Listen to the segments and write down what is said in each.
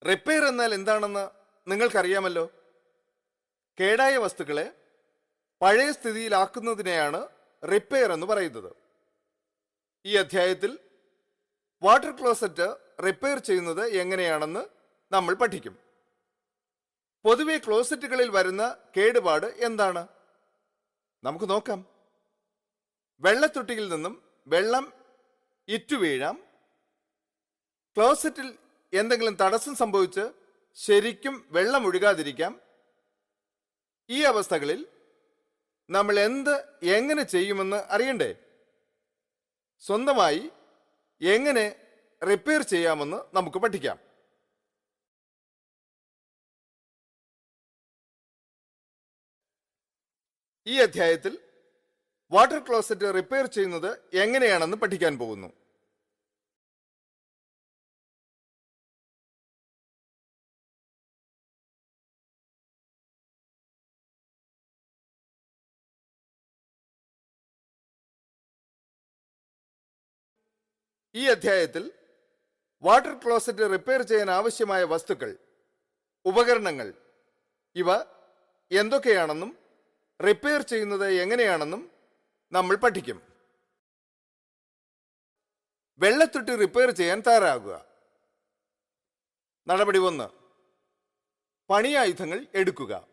Repair എന്നാൽ എന്താണെന്ന് നിങ്ങൾക്കറിയാമല്ലോ. കേടായ വസ്തുക്കളെ പഴയ സ്ഥിതിയിലാക്കുന്നതിനെയാണ് റിപ്പയർ എന്ന് പറയുന്നത്. ഈ അധ്യായത്തിൽ വാട്ടർ ക്ലോസറ്റ് റിപ്പയർ ചെയ്യുന്നത് എങ്ങനെയാണെന്ന് നമ്മൾ പഠിക്കും. പൊതുവെ ക്ലോസറ്റുകളിൽ വരുന്ന കേടുപാട് എന്താണ്? നമുക്ക് നോക്കാം. വെള്ളത്തൊട്ടിയിൽ നിന്നും വെള്ളം ഇറ്റുവീഴാം. ക്ലോസറ്റിൽ എന്തെങ്കിലും തടസ്സം സംഭവിച്ച് ശരിക്കും വെള്ളം ഒഴുകാതിരിക്കാം. ഈ അവസ്ഥകളിൽ നമ്മൾ എങ്ങനെ ചെയ്യുമെന്ന് അറിയണ്ടേ? സ്വന്തമായി എങ്ങനെ റിപ്പയർ ചെയ്യാമെന്ന് നമുക്ക് പഠിക്കാം. ഈ അധ്യായത്തിൽ വാട്ടർ ക്ലോസറ്റ് റിപ്പയർ ചെയ്യുന്നത് എങ്ങനെയാണെന്ന് പഠിക്കാൻ പോകുന്നു. ഈ അധ്യായത്തിൽ വാട്ടർ ക്ലോസറ്റ് റിപ്പയർ ചെയ്യാൻ ആവശ്യമായ വസ്തുക്കൾ, ഉപകരണങ്ങൾ ഇവ എന്തൊക്കെയാണെന്നും റിപ്പയർ ചെയ്യുന്നത് എങ്ങനെയാണെന്നും നമ്മൾ പഠിക്കും. വെള്ളത്തൊട്ടി റിപ്പയർ ചെയ്യാൻ തയ്യാറാകുക. നടപടി 1. പണിയായുധങ്ങൾ എടുക്കുക.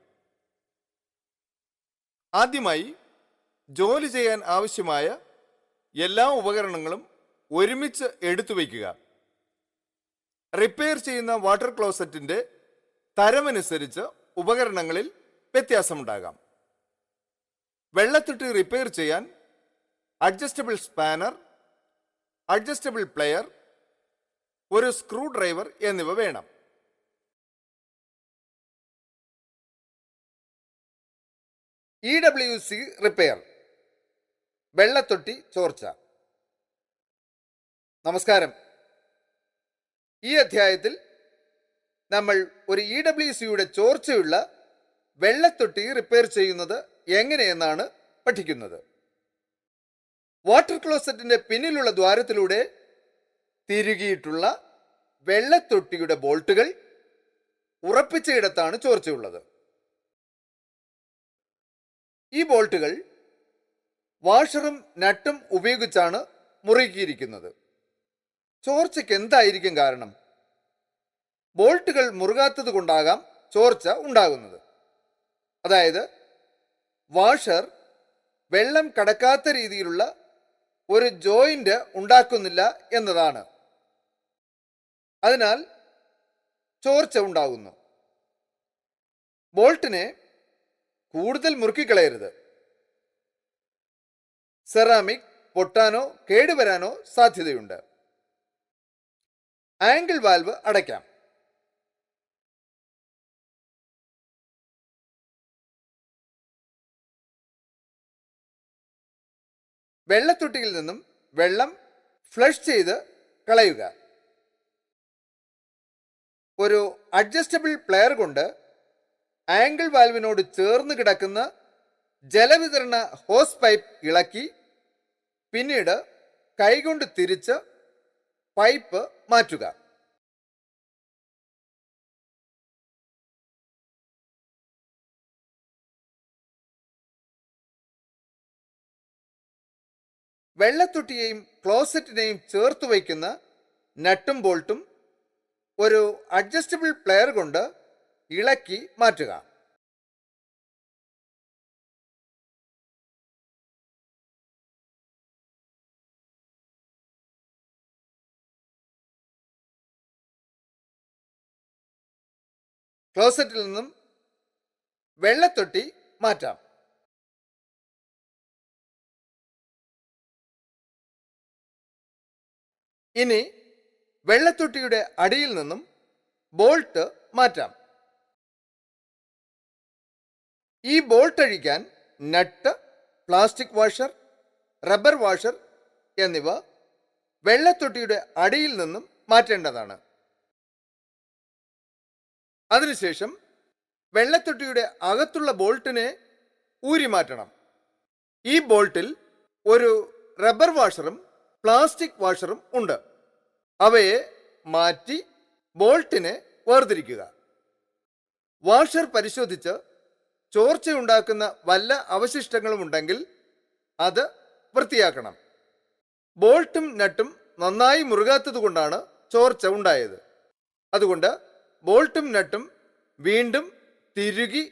ആദ്യമായി ജോലി ചെയ്യാൻ ആവശ്യമായ എല്ലാ ഉപകരണങ്ങളും ഒരുമിച്ച് എടുത്തു വയ്ക്കുക. റിപ്പയർ ചെയ്യുന്ന വാട്ടർ ക്ലോസറ്റിന്റെ തരമനുസരിച്ച് ഉപകരണങ്ങളിൽ വ്യത്യാസമുണ്ടാകാം. വെള്ളത്തൊട്ടി റിപ്പയർ ചെയ്യാൻ അഡ്ജസ്റ്റബിൾ സ്പാനർ, അഡ്ജസ്റ്റബിൾ പ്ലെയർ, ഒരു സ്ക്രൂ ഡ്രൈവർ എന്നിവ വേണം. EWC റിപ്പയർ, വെള്ളത്തൊട്ടി ചോർച്ച. നമസ്കാരം. ഈ അധ്യായത്തിൽ നമ്മൾ ഒരു EWCയുടെ ചോർച്ചയുള്ള വെള്ളത്തൊട്ടി റിപ്പയർ ചെയ്യുന്നത് എങ്ങനെയെന്നാണ് പഠിക്കുന്നത്. വാട്ടർ ക്ലോസറ്റിന്റെ പിന്നിലുള്ള ദ്വാരത്തിലൂടെ തിരുകിയിട്ടുള്ള വെള്ളത്തൊട്ടിയുടെ ബോൾട്ടുകൾ ഉറപ്പിച്ചയിടത്താണ് ചോർച്ചയുള്ളത്. ഈ ബോൾട്ടുകൾ വാഷറും നട്ടും ഉപയോഗിച്ചാണ് മുറുക്കിയിരിക്കുന്നത്. ചോർച്ചയ്ക്ക് എന്തായിരിക്കും കാരണം? ബോൾട്ടുകൾ മുറുകാത്തത് കൊണ്ടാകാം ചോർച്ച ഉണ്ടാകുന്നത്. അതായത് വാഷർ വെള്ളം കടക്കാത്ത രീതിയിലുള്ള ഒരു ജോയിന്റ് ഉണ്ടാക്കുന്നില്ല എന്നതാണ്. അതിനാൽ ചോർച്ച ഉണ്ടാകുന്നു. ബോൾട്ടിനെ കൂടുതൽ മുറുക്കിക്കളയരുത്. സെറാമിക് പൊട്ടാനോ കേടുവരാനോ സാധ്യതയുണ്ട്. ആംഗിൾ വാൽവ് അടയ്ക്കാം. വെള്ളത്തൊട്ടിയിൽ നിന്നും വെള്ളം ഫ്ലഷ് ചെയ്ത് കളയുക. ഒരു അഡ്ജസ്റ്റബിൾ പ്ലെയർ കൊണ്ട് ആംഗിൾ വാൽവിനോട് ചേർന്ന് കിടക്കുന്ന ജലവിതരണ ഹോസ് പൈപ്പ് ഇളക്കി പിന്നീട് കൈകൊണ്ട് തിരിച്ച് പൈപ്പ് മാറ്റുക. വെള്ളത്തൊട്ടിയെയും ക്ലോസറ്റിനെയും ചേർത്ത് വയ്ക്കുന്ന നട്ടും ബോൾട്ടും ഒരു അഡ്ജസ്റ്റബിൾ പ്ലെയർ കൊണ്ട് ഇളക്കി മാറ്റുക. ക്ലോസറ്റിൽ നിന്നും വെള്ളത്തൊട്ടി മാറ്റാം. ഇനി വെള്ളത്തൊട്ടിയുടെ അടിയിൽ നിന്നും ബോൾട്ട് മാറ്റാം. ഈ ബോൾട്ട് അഴിക്കാൻ നട്ട്, പ്ലാസ്റ്റിക് വാഷർ, റബ്ബർ വാഷർ എന്നിവ വെള്ളത്തൊട്ടിയുടെ അടിയിൽ നിന്നും മാറ്റേണ്ടതാണ്. അതിനുശേഷം വെള്ളത്തൊട്ടിയുടെ അകത്തുള്ള ബോൾട്ടിനെ ഊരി മാറ്റണം. ഈ ബോൾട്ടിൽ ഒരു റബ്ബർ വാഷറും പ്ലാസ്റ്റിക് വാഷറും ഉണ്ട്. അവയെ മാറ്റി ബോൾട്ടിനെ വേർതിരിക്കുക. വാഷർ പരിശോധിച്ച് ചോർച്ചയുണ്ടാക്കുന്ന വല്ല അവശിഷ്ടങ്ങളും ഉണ്ടെങ്കിൽ അത് വൃത്തിയാക്കണം. ബോൾട്ടും നട്ടും നന്നായി മുറുകാത്തത് കൊണ്ടാണ് ചോർച്ച ഉണ്ടായത്. അതുകൊണ്ട് ബോൾട്ടും നട്ടും വീണ്ടും തിരുകി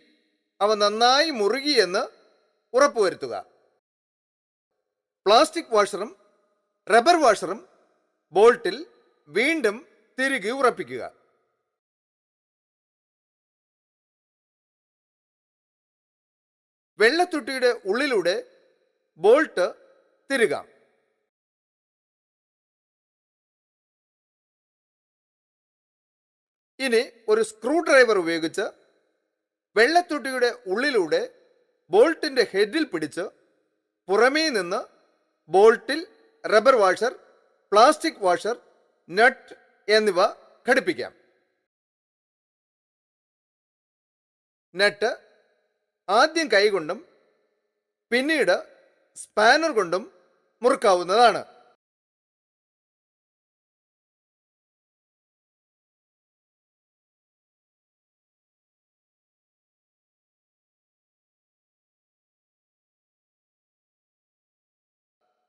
അവ നന്നായി മുറുകിയെന്ന് ഉറപ്പുവരുത്തുക. പ്ലാസ്റ്റിക് വാഷറും റബ്ബർ വാഷറും ബോൾട്ടിൽ വീണ്ടും തിരുകി ഉറപ്പിക്കുക. വെള്ളത്തൊട്ടിയുടെ ഉള്ളിലൂടെ ബോൾട്ട് തിരുകാം. ഇനി ഒരു സ്ക്രൂ ഡ്രൈവർ ഉപയോഗിച്ച് വെള്ളത്തൊട്ടിയുടെ ഉള്ളിലൂടെ ബോൾട്ടിന്റെ ഹെഡിൽ പിടിച്ച് പുറമേ നിന്ന് ബോൾട്ടിൽ റബ്ബർ വാഷർ, പ്ലാസ്റ്റിക് വാഷർ, നട്ട് എന്നിവ ഘടിപ്പിക്കാം. നട്ട് ആദ്യം കൈകൊണ്ടും പിന്നീട് സ്പാനർ കൊണ്ടും മുറുക്കാവുന്നതാണ്.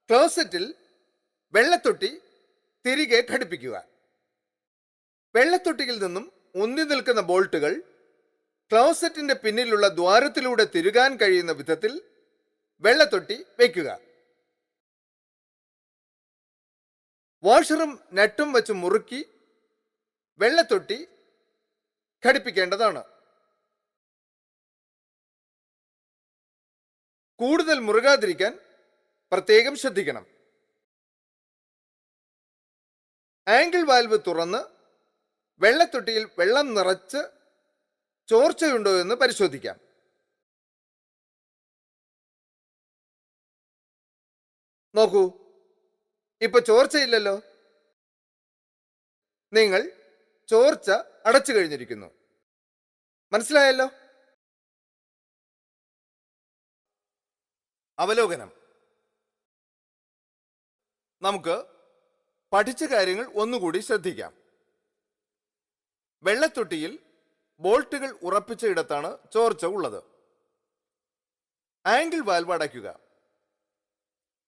ക്ലോസറ്റിൽ വെള്ളത്തൊട്ടി തിരികെ ഘടിപ്പിക്കുക. വെള്ളത്തൊട്ടിയിൽ നിന്നും ഉന്തി നിൽക്കുന്ന ബോൾട്ടുകൾ ക്ലോസറ്റിന്റെ പിന്നിലുള്ള ദ്വാരത്തിലൂടെ തിരുകാൻ കഴിയുന്ന വിധത്തിൽ വെള്ളത്തൊട്ടി വയ്ക്കുക. വാഷറും നട്ടും വെച്ച് മുറുക്കി വെള്ളത്തൊട്ടി ഘടിപ്പിക്കേണ്ടതാണ്. കൂടുതൽ മുറുകാതിരിക്കാൻ പ്രത്യേകം ശ്രദ്ധിക്കണം. ആംഗിൾ വാൽവ് തുറന്ന് വെള്ളത്തൊട്ടിയിൽ വെള്ളം നിറച്ച് ചോർച്ചയുണ്ടോ എന്ന് പരിശോധിക്കാം. നോക്കൂ, ഇപ്പൊ ചോർച്ചയില്ലല്ലോ. നിങ്ങൾ ചോർച്ച അടച്ചു കഴിഞ്ഞിരിക്കുന്നു. മനസ്സിലായല്ലോ? അവലോകനം. നമുക്ക് പഠിച്ച കാര്യങ്ങൾ ഒന്നുകൂടി ശ്രദ്ധിക്കാം. വെള്ളത്തൊട്ടിയിൽ ബോൾട്ടുകൾ ഉറപ്പിച്ച ഇടത്താണ് ചോർച്ച ഉള്ളത്. ആംഗിൾ വാൽവ് അടയ്ക്കുക.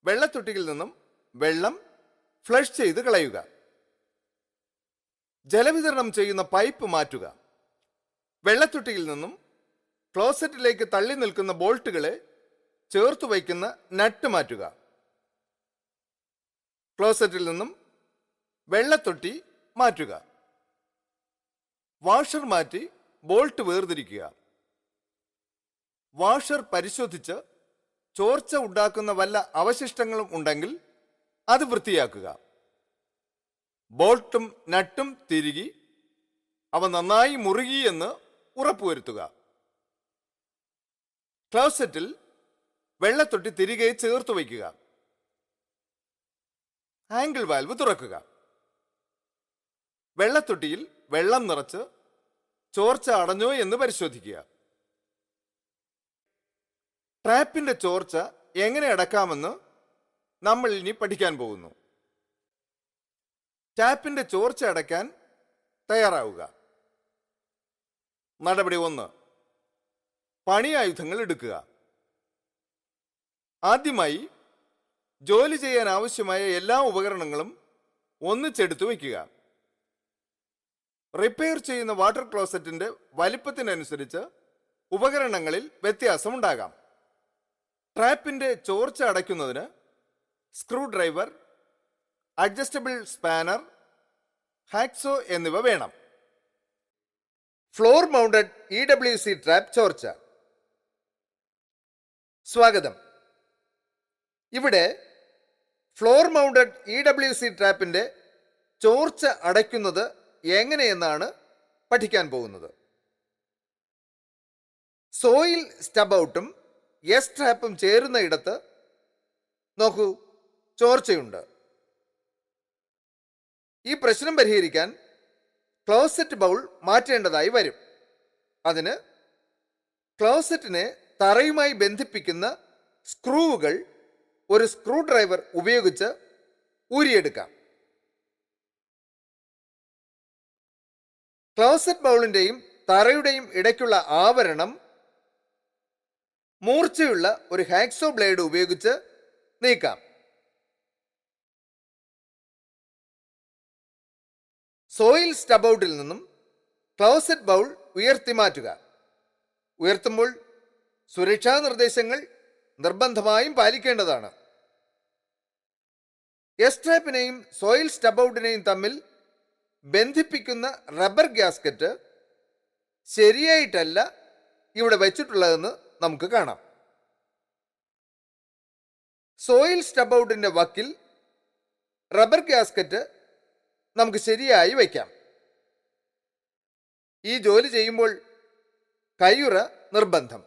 വെള്ളത്തൊട്ടിയിൽ നിന്നും വെള്ളം ഫ്ലഷ് ചെയ്ത് കളയുക. ജലവിതരണം ചെയ്യുന്ന പൈപ്പ് മാറ്റുക. വെള്ളത്തൊട്ടിയിൽ നിന്നും ക്ലോസറ്റിലേക്ക് തള്ളി നിൽക്കുന്ന ബോൾട്ടുകളെ ചേർത്തു വയ്ക്കുന്ന നട്ട് മാറ്റുക. ക്ലോസറ്റിൽ നിന്നും വെള്ളത്തൊട്ടി മാറ്റുക. വാഷർ മാറ്റി ബോൾട്ട് വേർതിരിക്കുക. വാഷർ പരിശോധിച്ച് ചോർച്ച ഉണ്ടാക്കുന്ന വല്ല അവശിഷ്ടങ്ങളും ഉണ്ടെങ്കിൽ അത് വൃത്തിയാക്കുക. ബോൾട്ടും നട്ടും തിരുകി അവ നന്നായി മുറുകിയെന്ന് ഉറപ്പുവരുത്തുക. ക്ലോസറ്റിൽ വെള്ളത്തൊട്ടി തിരികെ ചേർത്ത് വയ്ക്കുക. ആംഗിൾ വാൽവ് തുറക്കുക. വെള്ളത്തൊട്ടിയിൽ വെള്ളം നിറച്ച് ചോർച്ച അടഞ്ഞോ എന്ന് പരിശോധിക്കുക. ട്രാപ്പിന്റെ ചോർച്ച എങ്ങനെ അടക്കാമെന്ന് നമ്മൾ ഇനി പഠിക്കാൻ പോകുന്നു. ടാപ്പിന്റെ ചോർച്ച അടയ്ക്കാൻ തയ്യാറാവുക. നടപടി 1. പണിയായുധങ്ങൾ എടുക്കുക. ആദ്യമായി ജോലി ചെയ്യാൻ ആവശ്യമായ എല്ലാ ഉപകരണങ്ങളും ഒന്നിച്ചെടുത്തു വയ്ക്കുക. റിപ്പയർ ചെയ്യുന്ന വാട്ടർ ക്ലോസറ്റിന്റെ വലിപ്പത്തിനനുസരിച്ച് ഉപകരണങ്ങളിൽ വ്യത്യാസമുണ്ടാകാം. ട്രാപ്പിന്റെ ചോർച്ച അടയ്ക്കുന്നതിന് screw driver, adjustable spanner, hacksaw എന്നിവ വേണം. ഫ്ലോർ മൗണ്ടഡ് EWC ട്രാപ്പ് ചോർച്ച. സ്വാഗതം. ഇവിടെ ഫ്ലോർ മൗണ്ടഡ് EWC ട്രാപ്പിന്റെ ചോർച്ച അടയ്ക്കുന്നത് എങ്ങനെയെന്നാണ് പഠിക്കാൻ പോകുന്നത്. സോയിൽ സ്റ്റബ് ഔട്ടും എസ് ട്രാപ്പും ചേരുന്ന ഇടത്ത് നോക്കൂ, ചോർച്ചയുണ്ട്. ഈ പ്രശ്നം പരിഹരിക്കാൻ ക്ലോസറ്റ് ബൗൾ മാറ്റേണ്ടതായി വരും. അതിന് ക്ലോസറ്റിനെ തറയുമായി ബന്ധിപ്പിക്കുന്ന സ്ക്രൂവുകൾ ഒരു സ്ക്രൂ ഡ്രൈവർ ഉപയോഗിച്ച് ഊരിയെടുക്കാം. ക്ലോസറ്റ് ബൗളിന്റെയും തറയുടെയും ഇടയ്ക്കുള്ള ആവരണം മൂർച്ചയുള്ള ഒരു ഹാക്സോ ബ്ലേഡ് ഉപയോഗിച്ച് നീക്കാം. സോയിൽ സ്റ്റബൌട്ടിൽ നിന്നും ക്ലോസറ്റ് ബൗൾ ഉയർത്തി മാറ്റുക. ഉയർത്തുമ്പോൾ സുരക്ഷാ നിർദ്ദേശങ്ങൾ നിർബന്ധമായും പാലിക്കേണ്ടതാണ്. എസ്ട്രാപ്പിനെയും സോയിൽ സ്റ്റബൌട്ടിനെയും തമ്മിൽ ബന്ധിപ്പിക്കുന്ന റബ്ബർ ഗ്യാസ്കറ്റ് ശരിയായിട്ടല്ല ഇവിടെ വെച്ചിട്ടുള്ളതെന്ന് നമുക്ക് കാണാം. സോയിൽ സ്റ്റബൌട്ടിന്റെ വക്കിൽ റബ്ബർ ഗ്യാസ്കറ്റ് നമുക്ക് ശരിയായി വയ്ക്കാം. ഈ ജോലി ചെയ്യുമ്പോൾ കയ്യുറ നിർബന്ധം.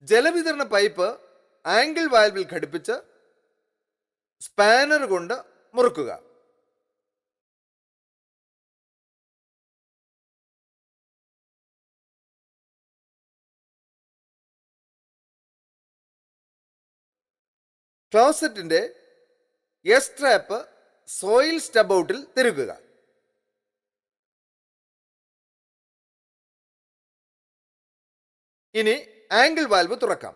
ജലവിതരണ പൈപ്പ് ആംഗിൾ വാൽവിൽ ഘടിപ്പിച്ച് സ്പാനർ കൊണ്ട് മുറുക്കുക. ക്ലോസറ്റിന്റെ എസ് ട്രാപ്പ് സോയിൽ സ്റ്റബൌട്ടിൽ തിരുകുക. ഇനി ആംഗിൾ വാൽവ് തുറക്കാം.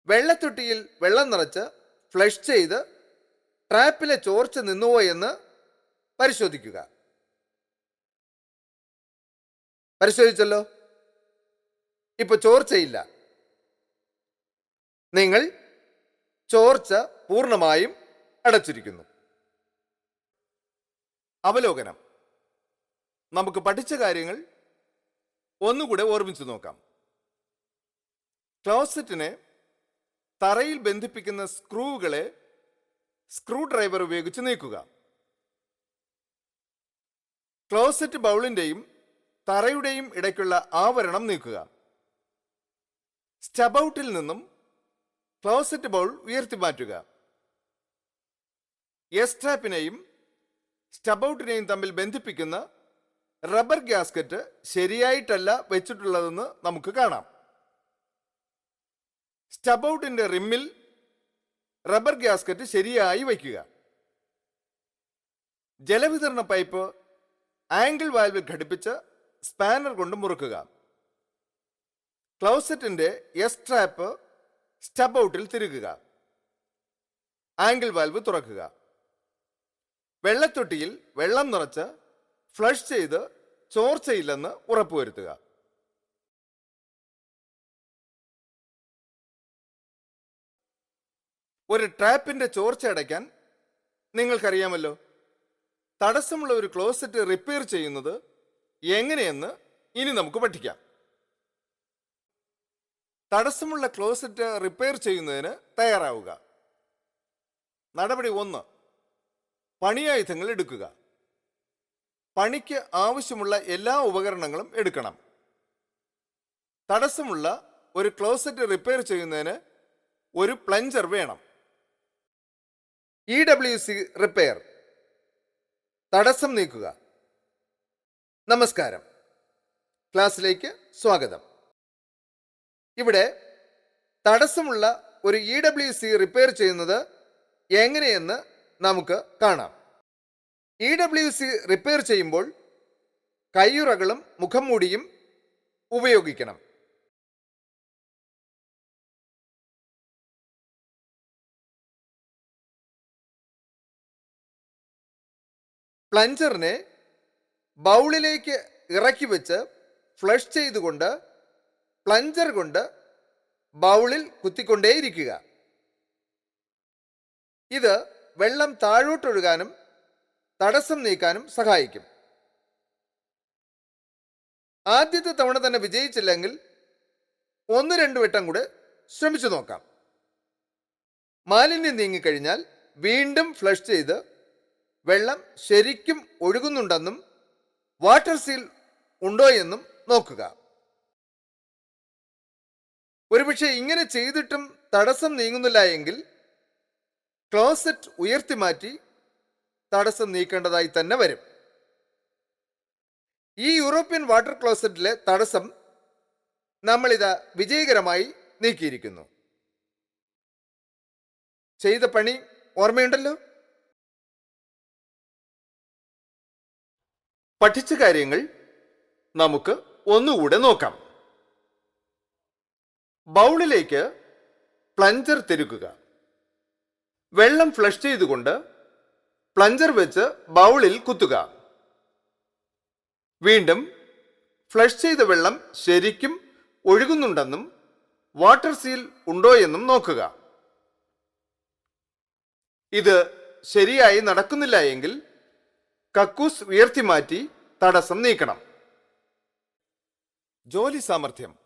വെള്ളത്തൊട്ടിയിൽ വെള്ളം നിറച്ച് ഫ്ലഷ് ചെയ്ത് ട്രാപ്പിലെ ചോർച്ച നിന്നുവോ എന്ന് പരിശോധിക്കുക. പരിശോധിച്ചല്ലോ, ഇപ്പൊ ചോർച്ചയില്ല. നിങ്ങൾ ചോർച്ച പൂർണ്ണമായും അടച്ചിരിക്കുന്നു. അവലോകനം: നമുക്ക് പഠിച്ച കാര്യങ്ങൾ ഒന്നുകൂടെ ഓർമ്മിച്ചു നോക്കാം. ക്ലോസറ്റിനെ തറയിൽ ബന്ധിപ്പിക്കുന്ന സ്ക്രൂകളെ സ്ക്രൂ ഡ്രൈവർ ഉപയോഗിച്ച് നീക്കുക. ക്ലോസറ്റ് ബൗളിന്റെയും തറയുടെയും ഇടയ്ക്കുള്ള ആവരണം നീക്കുക. സ്റ്റബൌട്ടിൽ നിന്നും ക്ലോസറ്റ് ബൗൾ ഉയർത്തി മാറ്റുക. എസ് ട്രാപ്പിനെയും സ്റ്റബൌട്ടിനെയും തമ്മിൽ ബന്ധിപ്പിക്കുന്ന റബ്ബർ ഗ്യാസ്കറ്റ് ശരിയായിട്ടല്ല വെച്ചിട്ടുള്ളതെന്ന് നമുക്ക് കാണാം. സ്റ്റബൌട്ടിന്റെ റിമ്മിൽ റബ്ബർ ഗ്യാസ്കറ്റ് ശരിയായി വയ്ക്കുക. ജലവിതരണ പൈപ്പ് ആംഗിൾ വാൽവിൽ ഘടിപ്പിച്ച് സ്പാനർ കൊണ്ട് മുറുക്കുക. ക്ലോസറ്റിന്റെ എസ് ട്രാപ്പ് സ്റ്റബൌട്ടിൽ തിരുകുക. ആംഗിൾ വാൽവ് തുറക്കുക. വെള്ളത്തൊട്ടിയിൽ വെള്ളം നിറച്ച് ഫ്ലഷ് ചെയ്ത് ചോർച്ചയില്ലെന്ന് ഉറപ്പുവരുത്തുക. ഒരു ട്രാപ്പിന്റെ ചോർച്ച അടയ്ക്കാൻ നിങ്ങൾക്കറിയാമല്ലോ. തടസ്സമുള്ള ഒരു ക്ലോസറ്റ് റിപ്പയർ ചെയ്യുന്നത് എങ്ങനെയെന്ന് ഇനി നമുക്ക് പഠിക്കാം. തടസ്സമുള്ള ക്ലോസറ്റ് റിപ്പയർ ചെയ്യുന്നതിന് തയ്യാറാവുക. നടപടി 1: പണിയായുധങ്ങൾ എടുക്കുക. പണിക്ക് ആവശ്യമുള്ള എല്ലാ ഉപകരണങ്ങളും എടുക്കണം. തടസ്സമുള്ള ഒരു ക്ലോസറ്റ് റിപ്പയർ ചെയ്യുന്നതിന് ഒരു പ്ലഞ്ചർ വേണം. EWC റിപ്പയർ, തടസ്സം നീക്കുക. നമസ്കാരം, ക്ലാസ്സിലേക്ക് സ്വാഗതം. ഇവിടെ തടസ്സമുള്ള ഒരു EWC റിപ്പയർ ചെയ്യുന്നത് എങ്ങനെയെന്ന് നമുക്ക് കാണാം. EWC റിപ്പയർ ചെയ്യുമ്പോൾ കയ്യുറകളും മുഖംമൂടിയും ഉപയോഗിക്കണം. പ്ലഞ്ചറിനെ ബൗളിലേക്ക് ഇറക്കി വെച്ച് ഫ്ലഷ് ചെയ്തുകൊണ്ട് പ്ലഞ്ചർ കൊണ്ട് ബൗളിൽ കുത്തിക്കൊണ്ടേയിരിക്കുക. ഇത് വെള്ളം താഴോട്ടൊഴുകാനും തടസ്സം നീക്കാനും സഹായിക്കും. ആദ്യത്തെ തവണ തന്നെ വിജയിച്ചില്ലെങ്കിൽ 1-2 വട്ടം കൂടെ ശ്രമിച്ചു നോക്കാം. മാലിന്യം നീങ്ങിക്കഴിഞ്ഞാൽ വീണ്ടും ഫ്ലഷ് ചെയ്ത് വെള്ളം ശരിക്കും ഒഴുകുന്നുണ്ടെന്നും വാട്ടർ സീൽ ഉണ്ടോ എന്നും നോക്കുക. ഒരുപക്ഷെ ഇങ്ങനെ ചെയ്തിട്ടും തടസ്സം നീങ്ങുന്നില്ല എങ്കിൽ ക്ലോസറ്റ് ഉയർത്തി മാറ്റി തടസ്സം നീക്കേണ്ടതായി തന്നെ വരും. ഈ യൂറോപ്യൻ വാട്ടർ ക്ലോസറ്റിലെ തടസ്സം നമ്മളിതാ വിജയകരമായി നീക്കിയിരിക്കുന്നു. ചെയ്ത പണി ഓർമ്മയുണ്ടല്ലോ. പഠിച്ച കാര്യങ്ങൾ നമുക്ക് ഒന്നുകൂടെ നോക്കാം. ബൗളിലേക്ക് പ്ലഞ്ചർ തിരുകുക. വെള്ളം ഫ്ലഷ് ചെയ്തുകൊണ്ട് പ്ലഞ്ചർ വെച്ച് ബൗളിൽ കുത്തുക. വീണ്ടും ഫ്ലഷ് ചെയ്ത വെള്ളം ശരിക്കും ഒഴുകുന്നുണ്ടെന്നും വാട്ടർ സീൽ ഉണ്ടോ എന്നും നോക്കുക. ഇത് ശരിയായി നടക്കുന്നില്ല എങ്കിൽ കക്കൂസ് ഉയർത്തി മാറ്റി തടസ്സം നീക്കണം. ജോലി സാമർഥ്യം.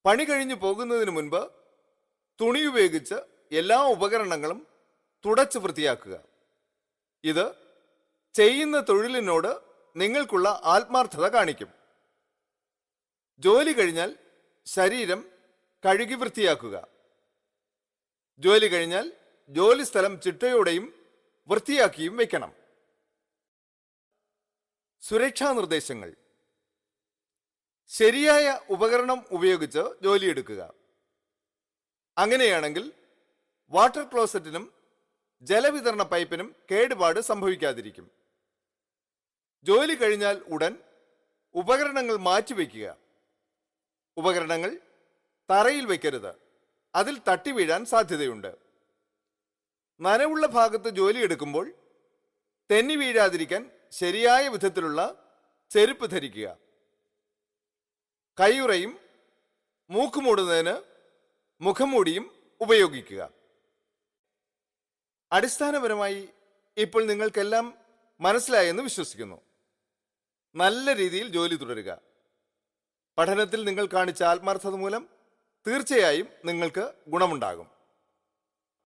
പണി കഴിഞ്ഞു പോകുന്നതിന് മുൻപ് തുണി ഉപയോഗിച്ച് എല്ലാ ഉപകരണങ്ങളും തുടച്ച് വൃത്തിയാക്കുക. ഇത് ചെയ്യുന്ന തൊഴിലിനോട് നിങ്ങൾക്കുള്ള ആത്മാർത്ഥത കാണിക്കും. ജോലി കഴിഞ്ഞാൽ ശരീരം കഴുകി വൃത്തിയാക്കുക. ജോലി കഴിഞ്ഞാൽ ജോലി സ്ഥലം ചിട്ടയോടെയും വൃത്തിയാക്കിയും വെക്കണം. സുരക്ഷാ നിർദ്ദേശങ്ങൾ. ശരിയായ ഉപകരണം ഉപയോഗിച്ച് ജോലിയെടുക്കുക. അങ്ങനെയാണെങ്കിൽ വാട്ടർ ക്ലോസറ്റിനും ജലവിതരണ പൈപ്പിനും കേടുപാട് സംഭവിക്കാതിരിക്കും. ജോലി കഴിഞ്ഞാൽ ഉടൻ ഉപകരണങ്ങൾ മാറ്റിവെക്കുക. ഉപകരണങ്ങൾ തറയിൽ വയ്ക്കരുത്, അതിൽ തട്ടി വീഴാൻ സാധ്യതയുണ്ട്. നനവുള്ള ഭാഗത്ത് ജോലിയെടുക്കുമ്പോൾ തെന്നി വീഴാതിരിക്കാൻ ശരിയായ വിധത്തിലുള്ള ചെരുപ്പ് ധരിക്കുക. കൈയുറയും മൂക്കുമൂടുന്നതിന് മുഖംമൂടിയും ഉപയോഗിക്കുക. അടിസ്ഥാനപരമായി ഇപ്പോൾ നിങ്ങൾക്കെല്ലാം മനസ്സിലായെന്ന് വിശ്വസിക്കുന്നു. നല്ല രീതിയിൽ ജോലി തുടരുക. പഠനത്തിൽ നിങ്ങൾ കാണിച്ച ആത്മാർത്ഥത മൂലം തീർച്ചയായും നിങ്ങൾക്ക് ഗുണമുണ്ടാകും.